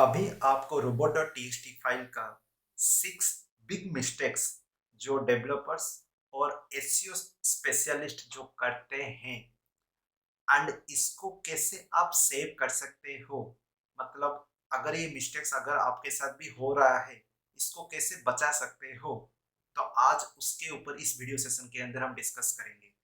अभी आपको robot.txt file का 6 बिग मिस्टेक्स जो डेवलपर्स और एसईओ स्पेशलिस्ट जो करते हैं एंड इसको कैसे आप सेव कर सकते हो। मतलब अगर ये मिस्टेक्स अगर आपके साथ भी हो रहा है, इसको कैसे बचा सकते हो, तो आज उसके ऊपर इस वीडियो सेशन के अंदर हम डिस्कस करेंगे।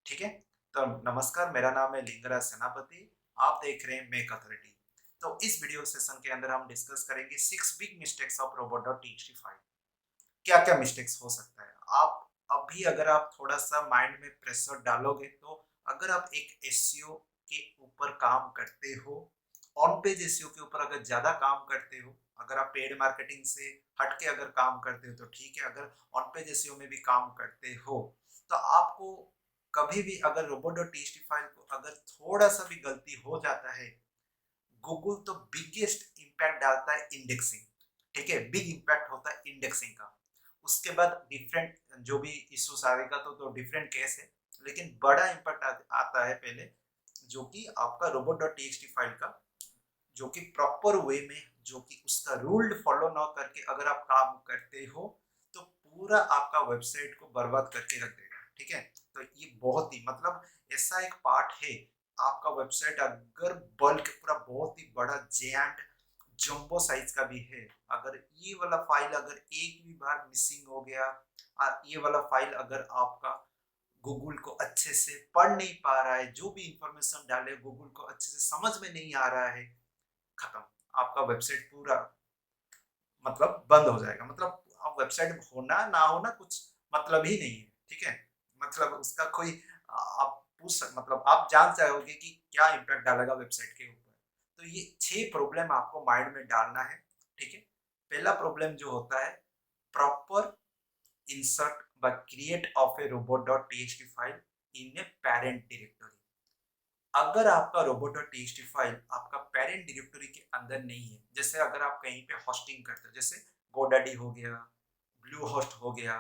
ठीक है। तो नमस्कार, मेरा नाम है लिंगराज सेनापति। आप देख रहे हैं मेक अथॉरिटी। तो इस वीडियो सेशन के अंदर हम डिस्कस करेंगे 6 बिग मिस्टेक्स ऑफ रोबोट.txt फाइल। क्या क्या मिस्टेक्स हो सकता है। आप अभी अगर आप थोड़ा सा माइंड में प्रेशर डालोगे, तो अगर आप एक एसईओ के ऊपर काम करते हो, ऑन पेज एसईओ के ऊपर अगर ज्यादा काम करते हो, अगर आप पेड मार्केटिंग से हट के अगर काम करते हो तो ठीक है। अगर ऑन पेज एसईओ में भी काम करते हो तो आपको कभी भी अगर रोबोट.txt फाइल को अगर थोड़ा सा भी गलती हो जाता है, गूगल तो बिगेस्ट इम्पैक्ट डालता है इंडेक्सिंग। ठीक है, बिग इम्पैक्ट होता है इंडेक्सिंग का। उसके बाद डिफरेंट जो भी इश्यूज आएगा तो डिफरेंट केस है, लेकिन बड़ा इम्पैक्ट आता है पहले, जो कि आपका रोबोट.txt फाइल का, जो कि प्रॉपर वे में, जो कि उसका रूल फॉलो ना करके अगर आप काम करते हो तो पूरा आपका वेबसाइट को बर्बाद करके रख देगा। ठीक है। तो ये बहुत ही मतलब ऐसा एक पार्ट है। आपका वेबसाइट अगर बल्क पूरा बहुत ही बड़ा जेंट जंबो साइज का भी है, अगर ये वाला फाइल अगर एक भी बार मिसिंग हो गया और ये वाला फाइल अगर आपका गूगल को अच्छे से पढ़ नहीं पा रहा है, जो भी इंफॉर्मेशन डाले गूगल को अच्छे से समझ में नहीं आ रहा है, खत्म। आपका वेबसाइट पूरा मतलब बंद हो जाएगा। मतलब आप वेबसाइट होना ना होना कुछ मतलब ही नहीं है। ठीक है। मतलब उसका कोई आप मतलब आप जान जाओगे कि क्या इम्पैक्ट डालेगा वेबसाइट के ऊपर। तो ये 6 प्रॉब्लम आपको माइंड में डालना है। ठीक है। पहला प्रॉब्लम जो होता है, प्रॉपर इंसर्ट व create of A robot.txt file in a parent directory. अगर आपका रोबोट.txt फाइल आपका पेरेंट डायरेक्टरी के अंदर नहीं है, जैसे अगर आप कहीं पे होस्टिंग करते हो, जैसे गोडैडी हो गया, ब्लू होस्ट हो गया,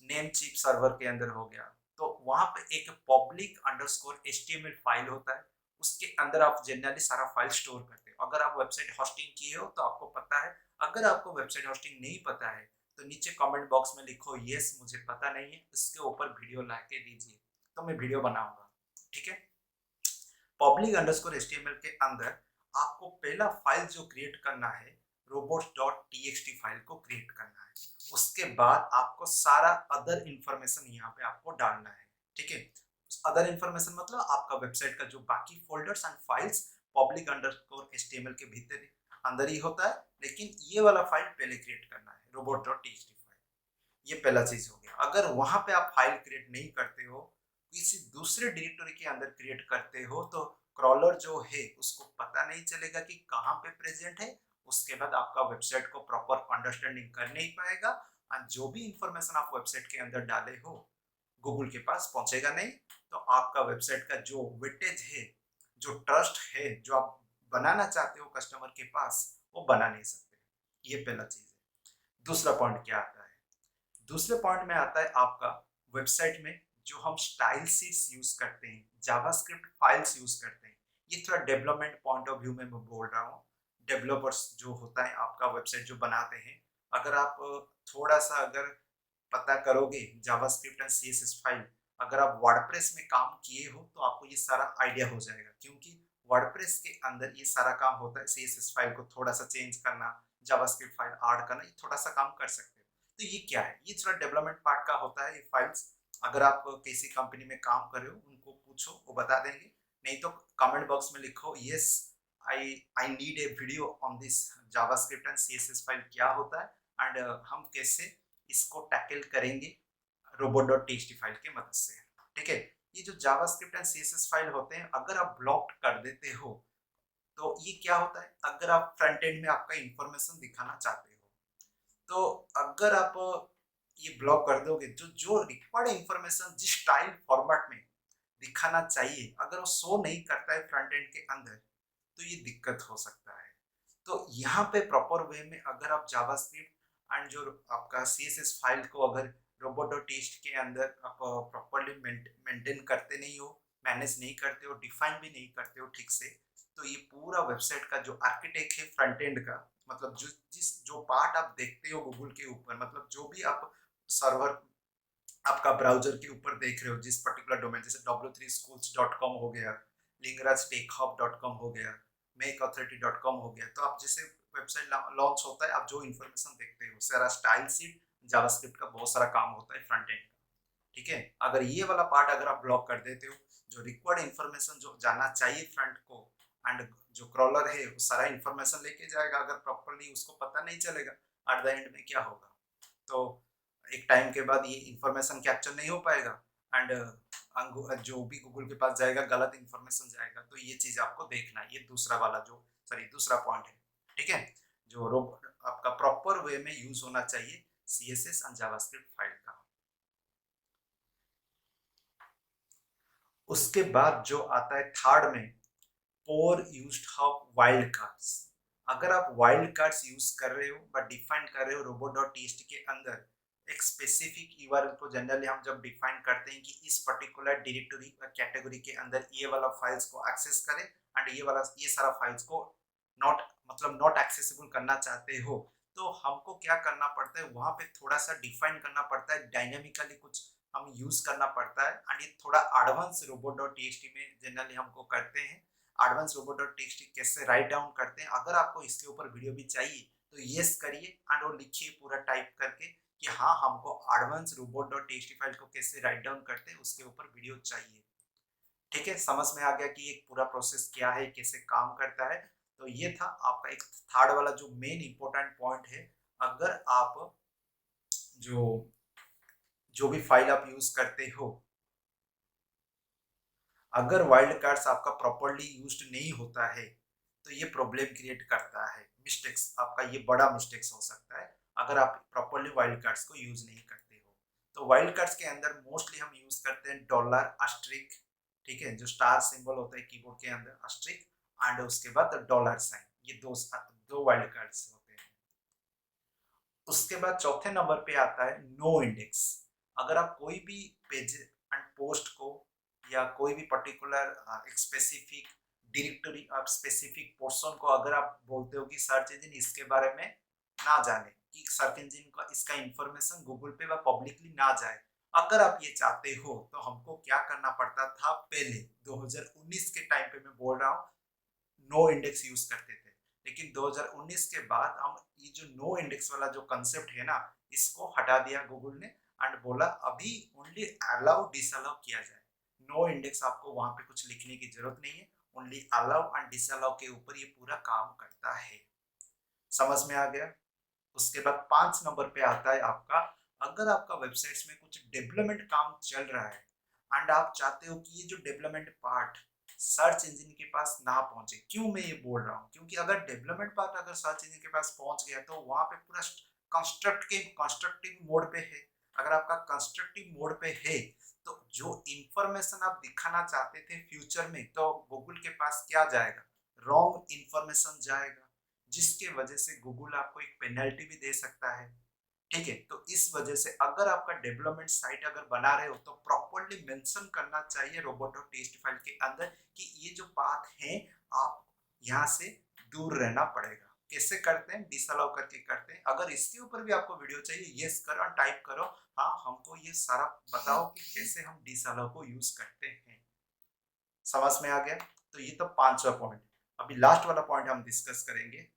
नेम चीप सर्वर के अंदर हो गया, तो वहां पे एक पब्लिक अंडरस्कोर एचटीएमएल फाइल होता है। उसके अंदर आप जनरली सारा फाइल स्टोर करते हो। अगर आप वेबसाइट होस्टिंग किए हो तो आपको पता है। अगर आपको वेबसाइट होस्टिंग नहीं पता है तो नीचे कमेंट बॉक्स में लिखो यस मुझे पता नहीं है, इसके ऊपर वीडियो ला के दीजिए, तो मैं वीडियो बनाऊंगा। ठीक है। पब्लिक अंडरस्कोर एचटीएमएल के अंदर आपको पहला फाइल जो क्रिएट करना है, robots.txt फाइल को क्रिएट करना है। उसके बाद आपको सारा अदर इंफॉर्मेशन यहाँ पे आपको डालना है। ठीक है। अदर इंफॉर्मेशन मतलब आपका वेबसाइट का जो बाकी folders and files public underscore HTML के भीतर अंदर ही होता है, लेकिन ये वाला फाइल पहले क्रिएट करना है, robots.txt फाइल। ये पहला चीज हो गया। अगर वहां पे आप फाइल क्रिएट नहीं करते हो, किसी दूसरे डायरेक्टरी के अंदर क्रिएट करते हो, तो क्रॉलर जो है उसको पता नहीं चलेगा कि कहाँ पे प्रेजेंट है। उसके बाद आपका वेबसाइट को प्रॉपर अंडरस्टैंडिंग कर नहीं पाएगा और जो भी इंफॉर्मेशन आप वेबसाइट के अंदर डाले हो गूगल के पास पहुंचेगा नहीं। तो आपका वेबसाइट का जो वेटेज है, जो ट्रस्ट है, जो आप बनाना चाहते हो कस्टमर के पास, वो बना नहीं सकते। ये पहला चीज है। दूसरा पॉइंट क्या आता है, दूसरे पॉइंट में आता है आपका वेबसाइट में जो हम स्टाइल शीट्स यूज करते हैं, जावास्क्रिप्ट फाइल्स यूज करते हैं। ये थोड़ा डेवलपमेंट पॉइंट ऑफ व्यू में मैं बोल रहा हूँ। डेवलपर्स जो होता है आपका वेबसाइट जो बनाते हैं, अगर आप थोड़ा सा अगर पता करोगे जावास्क्रिप्ट एंड सीएसएस फाइल, अगर आप वर्डप्रेस में काम किए हो तो आपको ये सारा आइडिया हो जाएगा, क्योंकि वर्डप्रेस के अंदर ये सारा काम होता है। सीएसएस फाइल को थोड़ा सा चेंज करना, जावास्क्रिप्ट फाइल ऐड करना, ये थोड़ा सा काम कर सकते हो। तो ये क्या है, ये थोड़ा डेवलपमेंट पार्ट का होता है ये फाइल्स। अगर आप किसी कंपनी में काम कर रहे हो उनको पूछो, वो बता देंगे। नहीं तो कमेंट बॉक्स में लिखो yes I I need a video on this JavaScript and CSS file क्या होता है एंड हम कैसे इसको टैकल करेंगे रोबोट.txt फाइल की मदद से। ठीक है। ये जो जावास्क्रिप्ट एंड सीएसएस फाइल होते हैं, अगर आप ब्लॉक कर देते हो तो ये क्या होता है, अगर आप फ्रंट एंड में आपका इंफॉर्मेशन दिखाना चाहते हो, तो अगर आप ये ब्लॉक कर दोगे, जो जो रिक्वायर्ड इंफॉर्मेशन जिस स्टाइल फॉर्मेट में दिखाना चाहिए, अगर वो शो नहीं करता है फ्रंट एंड के अंदर, तो ये दिक्कत हो सकता है। तो यहाँ पे प्रॉपर वे में अगर आप जावास्क्रिप्ट एंड जो आपका सीएसएस फाइल को अगर रोबोट.txt के अंदर आप प्रॉपरली मेंटेन करते नहीं हो, मैनेज नहीं करते हो, डिफाइन भी नहीं करते हो ठीक से, तो ये पूरा वेबसाइट का जो आर्किटेक्ट है फ्रंट एंड का, मतलब जो पार्ट आप देखते हो गूगल के ऊपर, मतलब जो भी आप सर्वर आपका ब्राउज़र के ऊपर देख रहे हो, जिस पर्टिकुलर डोमेन, जैसे w3schools.com हो गया, lingrajtechhub.com हो गया, makeauthority.com हो गया, तो आप जैसे वेबसाइट लॉन्च होता है, आप जो इन्फॉर्मेशन देखते हो, सारा स्टाइल शीट, जावास्क्रिप्ट का बहुत सारा काम होता है फ्रंट एंड। ठीक है, अगर ये वाला पार्ट अगर आप ब्लॉक कर देते हो, जो रिक्वायर्ड इन्फॉर्मेशन जो जाना चाहिए फ्रंट को, एंड जो क्रॉलर है वो सारा इन्फॉर्मेशन लेके जाएगा, अगर प्रॉपरली उसको पता नहीं चलेगा एट द एंड में क्या होगा, तो एक टाइम के बाद ये इंफॉर्मेशन कैप्चर नहीं हो पाएगा, एंड जो भी गूगल के पास जाएगा गलत इंफॉर्मेशन जाएगा। तो ये चीज आपको देखना है, ये दूसरा वाला जो सॉरी दूसरा पॉइंट है। ठीक है, जो रोबोट आपका प्रॉपर वे में यूज होना चाहिए CSS एंड जावास्क्रिप्ट फाइल का। उसके बाद जो आता है थर्ड में, पोर यूज्ड ऑफ वाइल्ड कार्ड्स। अगर आप वाइल्ड कार्ड्स यूज कर रहे हो बट डिफाइन कर रहे हो robo.txt के अंदर एक स्पेसिफिक यूआरएल को, जनरली हम जब डिफाइन करते हैं कि इस पर्टिकुलर डायरेक्टरी कैटेगरी के अंदर ये वाला फाइल्स को एक्सेस करें एंड ये सारा फाइल्स को नॉट मतलब नॉट एक्सेसिबल करना चाहते हो, तो हमको क्या करना पड़ता है, वहां पे थोड़ा सा डिफाइन करना पड़ता है, डायनेमिकली कुछ हम यूज करना पड़ता है, एंड ये थोड़ा एडवांस robo.txt में जनरली हमको करते हैं। एडवांस robo.txt कैसे राइट डाउन करते हैं, अगर आपको इसके ऊपर वीडियो भी चाहिए तो यस करिए एंड वो लिखिए पूरा टाइप करके कि हाँ हमको एडवांस robo.txt फाइल को कैसे राइट डाउन करते हैं उसके ऊपर वीडियो चाहिए। ठीक है, समझ में आ गया कि एक पूरा प्रोसेस क्या है, कैसे काम करता है। तो ये था आपका एक थर्ड वाला जो मेन इंपॉर्टेंट पॉइंट है। अगर आप जो जो भी फाइल आप यूज करते हो, अगर वाइल्ड कार्ड्स आपका प्रॉपरली यूज्ड नहीं होता है तो ये प्रॉब्लम क्रिएट करता है, मिस्टेक्स आपका ये बड़ा मिस्टेक्स हो सकता है अगर आप प्रॉपरली वाइल्ड कार्ड्स को यूज नहीं करते हो। तो वाइल्ड कार्ड्स के अंदर मोस्टली हम यूज करते हैं डॉलर अस्ट्रिक, ठीक है, जो स्टार सिंबल होता है कीबोर्ड के अंदर अस्ट्रिक, एंड उसके बाद डॉलर साइन, ये दो वाइल्ड कार्ड्स होते हैं। उसके बाद चौथे नंबर पे आता है नो इंडेक्स। अगर आप कोई भी पेज एंड पोस्ट को या कोई भी पर्टिकुलर एक स्पेसिफिक डायरेक्टरी आप स्पेसिफिक पोर्शन को अगर आप बोलते हो कि सर्च इंजन इसके बारे में ना जाने, कि सर्च इंजन का इसका इंफॉर्मेशन गूगल पे व पब्लिकली ना जाए, अगर आप ये चाहते हो तो हमको क्या करना पड़ता था पहले 2019 के टाइम पे मैं बोल रहा हूँ, नो इंडेक्स यूज करते थे। लेकिन 2019 के बाद हम ये जो नो इंडेक्स वाला जो कंसेप्ट है ना, इसको हटा दिया गूगल ने एंड बोला अभी ओनली अलाउ डिसअलाउ किया जाए। नो इंडेक्स आपको वहां पे कुछ लिखने की जरूरत नहीं है, ओनली अलाउ एंड डिसअलाउ के ऊपर ये पूरा काम करता है। समझ में आ गया। उसके बाद 5 नंबर पे आता है आपका, अगर आपका वेबसाइट्स में कुछ डेवलपमेंट काम चल रहा है एंड आप चाहते हो कि ये जो डेवलपमेंट पार्ट सर्च इंजन के पास ना पहुंचे। क्यों मैं ये बोल रहा हूँ, क्योंकि अगर डेवलपमेंट पार्ट अगर सर्च इंजन के पास पहुंच गया तो वहां पे पूरा कंस्ट्रक्टिव मोड पे है। अगर आपका कंस्ट्रक्टिव मोड पे है तो जो इंफॉर्मेशन आप दिखाना चाहते थे फ्यूचर में, तो गूगल के पास क्या जाएगा, रॉन्ग इंफॉर्मेशन जाएगा, जिसके वजह से गूगल आपको एक पेनल्टी भी दे सकता है। ठीक है, तो इस वजह से अगर आपका डेवलपमेंट साइट अगर बना रहे हो तो प्रॉपरली मेंशन करना चाहिए robo.txt फाइल के अंदर कि ये जो पाथ है आप यहाँ से दूर रहना पड़ेगा। कैसे करते हैं, डिसअलाउ करके करते हैं। अगर इसके ऊपर भी आपको वीडियो चाहिए, यस करो और टाइप करो, हाँ हमको ये सारा बताओ कि कैसे हम डिसअलाउ को यूज करते हैं। समझ में आ गया। तो ये तो 5वां पॉइंट। अभी लास्ट वाला पॉइंट हम डिस्कस करेंगे,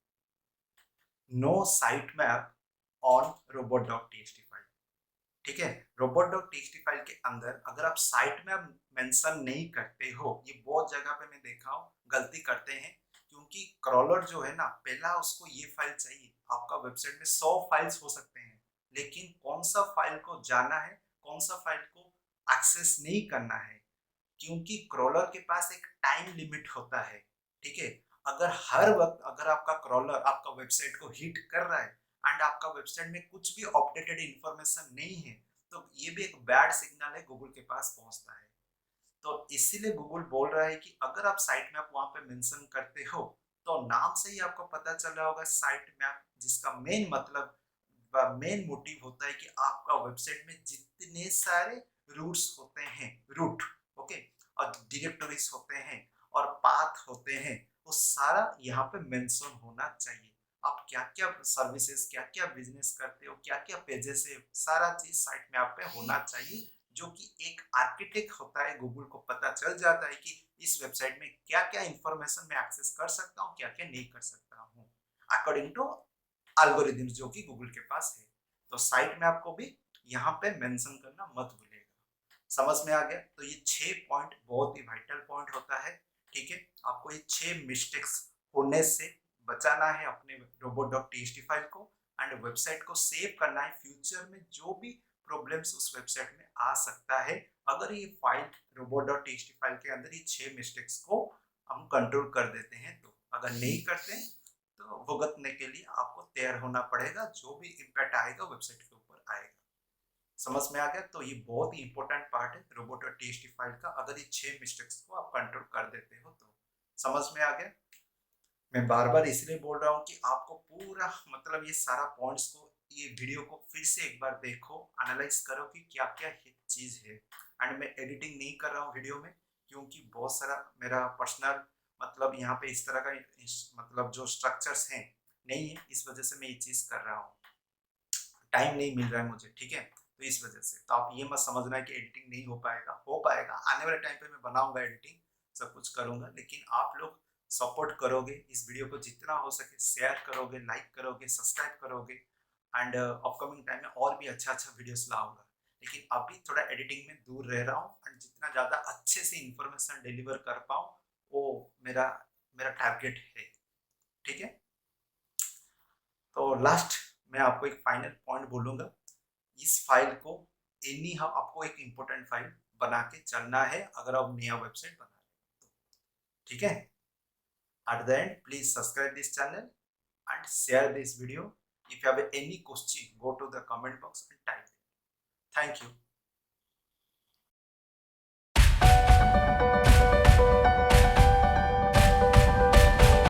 no site map on robot.txt file. ठीक है, robot.txt फाइल के अंदर अगर आप साइट मैप मेंशन नहीं करते हो, ये बहुत जगह पे मैं देखा हूँ गलती करते हैं, क्योंकि क्रॉलर जो है ना पहला उसको ये फाइल चाहिए। आपका वेबसाइट में 100 फाइल्स हो सकते हैं, लेकिन कौन सा फाइल को जाना है, कौन सा फाइल को एक्सेस नहीं करना है, क्योंकि क्रॉलर के पास एक टाइम लिमिट होता है। ठीक है, अगर हर वक्त अगर आपका क्रॉलर आपका वेबसाइट को हिट कर रहा है एंड आपका वेबसाइट में कुछ भी अपडेटेड इंफॉर्मेशन नहीं है, तो ये भी एक बैड सिग्नल है गूगल के पास पहुंचता है। तो इसीलिए गूगल बोल रहा है कि अगर आप साइट मैप वहां पे मेंशन करते हो, तो नाम से ही आपको पता चल रहा होगा साइट मैप, जिसका मेन मतलब मेन मोटिव होता है कि आपका वेबसाइट में जितने सारे रूट्स होते हैं, रूट, ओके, और डायरेक्टरीज होते हैं और पाथ होते हैं, वो सारा यहाँ पे मेंशन होना चाहिए। आप क्या क्या सर्विसेज, क्या क्या बिजनेस करते हो, क्या क्या पेजेस है, सारा चीज साइट में आप पे होना चाहिए। जो कि एक आर्किटेक्ट होता है, गूगल को पता चल जाता है कि इस वेबसाइट में क्या क्या इंफॉर्मेशन मैं एक्सेस कर सकता हूँ, क्या क्या नहीं कर सकता हूँ, अकॉर्डिंग टू एल्गोरिदम्स जो कि गूगल के पास है। तो साइट में आपको भी यहाँ पे मेंशन करना मत भूलिएगा। समझ में आ गया? तो ये 6 पॉइंट बहुत ही वाइटल पॉइंट होता है। ठीक है, आपको ये 6 मिस्टेक्स होने से बचाना है अपने robot.txt फाइल को, एंड वेबसाइट को सेव करना है। फ्यूचर में जो भी प्रॉब्लम्स उस वेबसाइट में आ सकता है, अगर ये फाइल robot.txt फाइल के अंदर ये 6 मिस्टेक्स को हम कंट्रोल कर देते हैं तो। अगर नहीं करते हैं तो भुगतने के लिए आपको तैयार होना पड़ेगा, जो भी इम्पैक्ट आएगा वेबसाइट के ऊपर आएगा। समझ में आ गया? तो ये बहुत ही इंपॉर्टेंट पार्ट है robot.txt फाइल का, अगर ये 6 मिस्टेक्स को आप कंट्रोल कर देते हो तो। समझ में आ गया? मैं बार बार इसलिए बोल रहा हूँ कि आपको पूरा मतलब ये सारा पॉइंट्स को, ये वीडियो को फिर से एक बार देखो, एनालाइज करो कि क्या क्या चीज है। एंड मैं एडिटिंग नहीं कर रहा हूँ वीडियो में, क्योंकि बहुत सारा मेरा पर्सनल मतलब यहाँ पे इस तरह का मतलब जो स्ट्रक्चर्स हैं नहीं है, इस वजह से मैं ये चीज कर रहा हूँ। टाइम नहीं मिल रहा है मुझे, ठीक है, तो इस वजह से। तो आप ये मत समझना कि एडिटिंग नहीं हो पाएगा, हो पाएगा आने वाले टाइम पे। मैं बनाऊंगा एडिटिंग, सब कुछ करूंगा, लेकिन आप लोग सपोर्ट करोगे, इस वीडियो को जितना हो सके शेयर करोगे, लाइक करोगे, सब्सक्राइब करोगे, एंड अपकमिंग टाइम में और भी अच्छा अच्छा वीडियोस लाऊंगा। लेकिन अभी थोड़ा एडिटिंग में दूर रह रहा हूँ, एंड जितना ज़्यादा अच्छे से इंफॉर्मेशन डिलीवर कर पाऊँ वो मेरा मेरा टारगेट है। ठीक है, तो लास्ट मैं आपको एक फाइनल पॉइंट बोलूंगा। इस फाइल को एनी हाउ आपको एक इंपॉर्टेंट फाइल बना के चलना है, अगर आप नया वेबसाइट बना रहे हो तो। ठीक है, at the end please subscribe this channel and share this video. If you have any question, go to the comment box and type it. Thank you.